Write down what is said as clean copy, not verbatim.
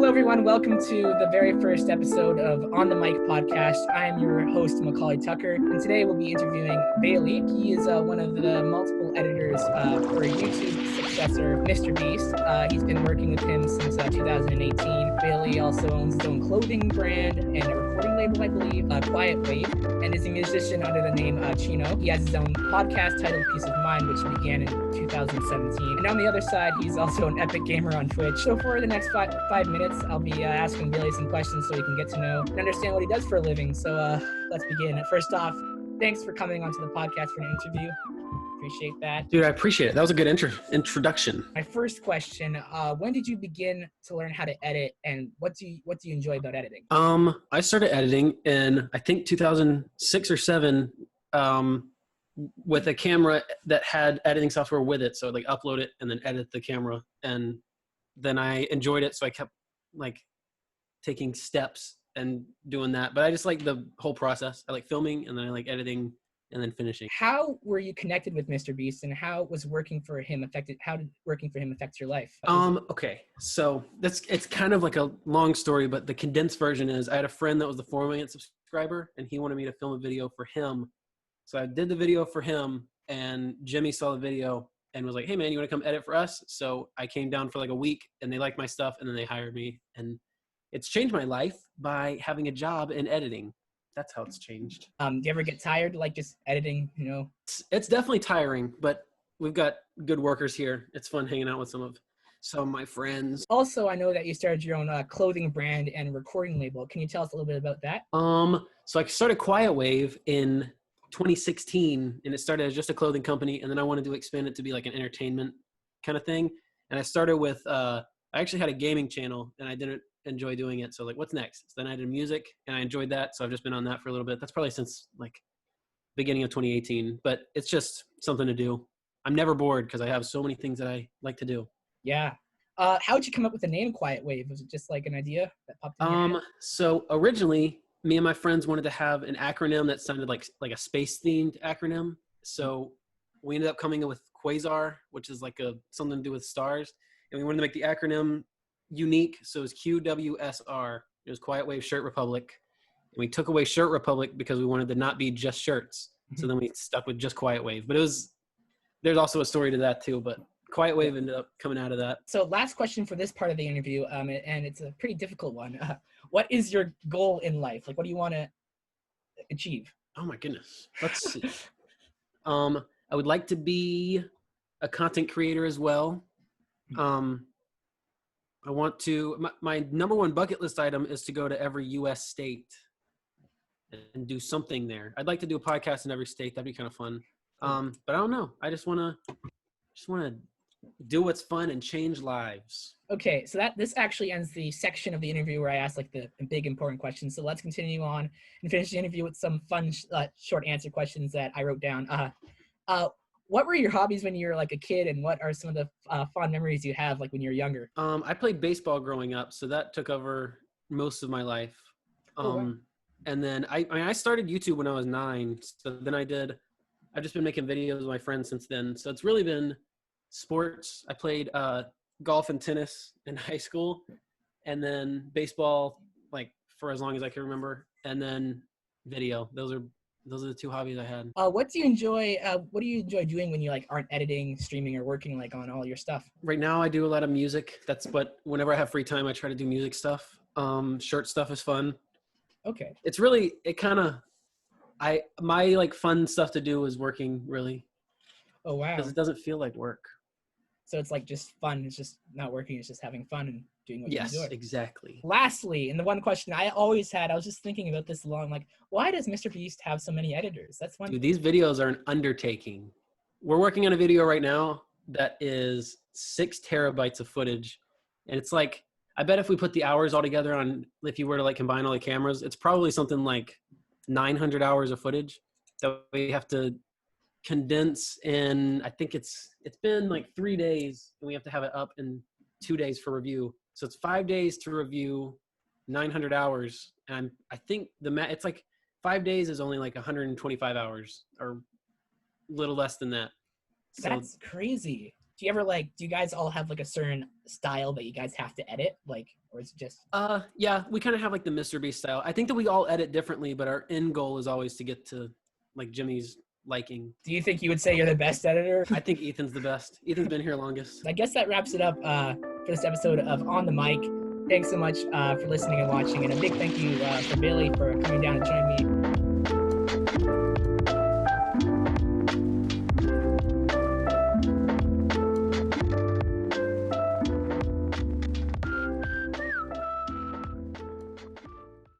Hello, everyone. Welcome to the very first episode of On the Mic podcast. I am your host, McAuley Tucker, and today we'll be interviewing Bailey. He is one of the multiple editors for YouTube successor, MrBeast. He's been working with him since 2018. Bailey also owns his own clothing brand and a recording label, I believe, Quiet Wave, and is a musician under the name Chino. He has his own podcast titled Peace of Mind, which began in 2017. And on the other side, he's also an epic gamer on Twitch. So for the next five minutes, I'll be asking Bailey some questions so he can get to know and understand what he does for a living. So let's begin. First off, thanks for coming onto the podcast for an interview. Appreciate that. Dude, I appreciate it. That was a good introduction. My first question, when did you begin to learn how to edit, and what do you enjoy about editing? I started editing in, I think, 2006 or 7 with a camera that had editing software with it. So I'd like upload it and then edit the camera. And then I enjoyed it. So I kept like taking steps and doing that. But I just like the whole process. I like filming, and then I like editing and then finishing. How were you connected with MrBeast, and how did working for him affect your life? Okay. So it's kind of like a long story, but the condensed version is I had a friend that was the 4 million subscriber, and he wanted me to film a video for him. So I did the video for him, and Jimmy saw the video and was like, "Hey man, you want to come edit for us?" So I came down for like a week, and they liked my stuff, and then they hired me, and it's changed my life by having a job in editing. That's how it's changed. Do you ever get tired, like just editing, It's definitely tiring, but we've got good workers here. It's fun hanging out with some of my friends. Also, I know that you started your own clothing brand and recording label. Can you tell us a little bit about that? So I started Quiet Wave in 2016, and it started as just a clothing company, and then I wanted to expand it to be like an entertainment kind of thing. And I started with, I actually had a gaming channel, and I didn't enjoy doing it. So like, what's next? So then I did music, and I enjoyed that. So I've just been on that for a little bit. That's probably since like beginning of 2018, but it's just something to do. I'm never bored because I have so many things that I like to do. Yeah. How'd you come up with the name Quiet Wave? Was it just like an idea that popped in your head? So originally, me and my friends wanted to have an acronym that sounded like a space themed acronym. So we ended up coming up with Quasar, which is like something to do with stars. And we wanted to make the acronym unique. So it was QWSR. It was Quiet Wave Shirt Republic. And we took away Shirt Republic because we wanted to not be just shirts. So then we stuck with just Quiet Wave. But there's also a story to that too, but Quiet Wave ended up coming out of that. So last question for this part of the interview, and it's a pretty difficult one. What is your goal in life? Like, what do you want to achieve? Oh my goodness. Let's see. I would like to be a content creator as well. I want to, my number one bucket list item is to go to every U.S. state and do something there. I'd like to do a podcast in every state. That'd be kind of fun. But I don't know. I just want to do what's fun and change lives. Okay, so this actually ends the section of the interview where I asked like the big important questions. So let's continue on and finish the interview with some fun short answer questions that I wrote down. What were your hobbies when you were like a kid, and what are some of the fond memories you have like when you were younger? I played baseball growing up, so that took over most of my life. Wow. And then I started YouTube when I was 9. So then I've just been making videos with my friends since then. So it's really been sports. I played golf and tennis in high school, and then baseball like for as long as I can remember, and then video. Those are the 2 hobbies I had. What do you enjoy doing when you like aren't editing, streaming, or working like on all your stuff? Right now I do a lot of music. Whenever I have free time, I try to do music stuff. Shirt stuff is fun. Okay. It's really, my like fun stuff to do is working, really. Oh, wow. Because it doesn't feel like work. So it's like just fun. It's just not working. It's just having fun and doing what you enjoy. Yes, exactly. Lastly, and the one question I always had, I was just thinking about this along, like, why does MrBeast have so many editors? That's one. Dude, these videos are an undertaking. We're working on a video right now that is 6 terabytes of footage. And it's like, I bet if we put the hours all together if you were to like combine all the cameras, it's probably something like 900 hours of footage that we have to condense in. I think it's been like 3 days, and we have to have it up in 2 days for review. So it's 5 days to review 900 hours. And I think it's like 5 days is only like 125 hours or a little less than that. So, that's crazy. Do you guys all have like a certain style that you guys have to edit? Like, or is it just? Yeah, we kind of have like the MrBeast style. I think that we all edit differently, but our end goal is always to get to like Jimmy's liking. Do you think you would say you're the best editor? I think Ethan's the best. Ethan's been here longest. I guess that wraps it up for this episode of On the Mic. Thanks so much for listening and watching, and a big thank you for Bailey for coming down and joining me